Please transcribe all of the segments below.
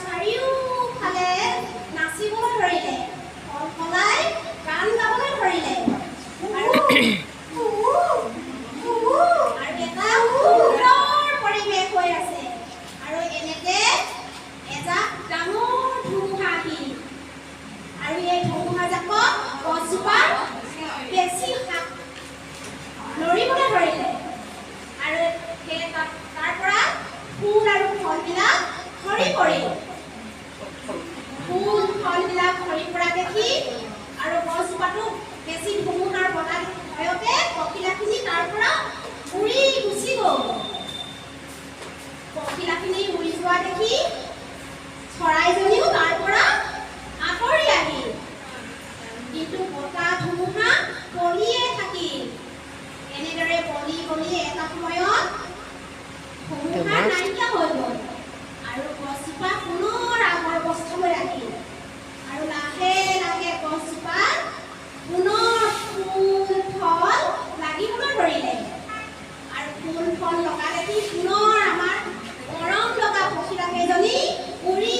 চাৰিওফালে নাচিবলৈ ধৰিলে, কলকলাই গান গাবলৈ ধৰিলে আৰু এটা সুন্দৰ পৰিৱেশ হৈ আছে। আৰু এনেকে এজাক ডাঙৰ ধুমুহা আহিল আৰু এই ধুমুহাজাকক গছজোপা বেছি লৰিবলৈ ধৰিলে আৰু তাৰ পৰা ফুল আৰু ফলবিলাক সৰি পৰিল। ফুল ফলবিলাক সৰি পৰা দেখি আৰু গছজোপাটো বেছি ধুমুহাৰ বতাহ ভয়তে পখিলাখিনি তাৰ পৰা উৰি গুচি গ'ল। পখিলাখিনি উৰি যোৱা দেখি চৰাইজনীও তাৰ পৰা আঁতৰি আহিল, কিন্তু বতাহ ধুমুহা বলিয়ে থাকিল। এনেদৰে বলি বলি এটা সময়ত ধুমুহা নাইকিয়া হৈ গ'ল আৰু গছজোপা পুনৰ আগৰ অৱস্থালৈ আহিল আৰু লাহে লাহে গছজোপা পুনৰ ফুল ফল লাগিবলৈ ধৰিলে আৰু ফুল ফল লগা দেখি পুনৰ আমাৰ মৰম লগা পখিলা কেইজনী উৰি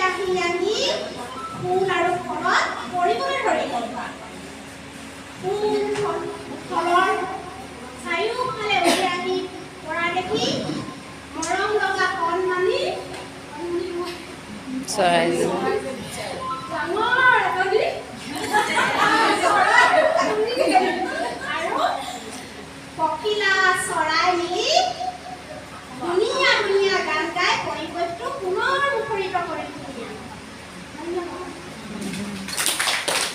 আহি আহি ফুল আৰু ফলত পৰিবলৈ ধৰিলে। ফুল ফলৰ চাৰিওফালে উৰি আহি পৰা দেখি মৰম লগা কণমানি চৰাইজনী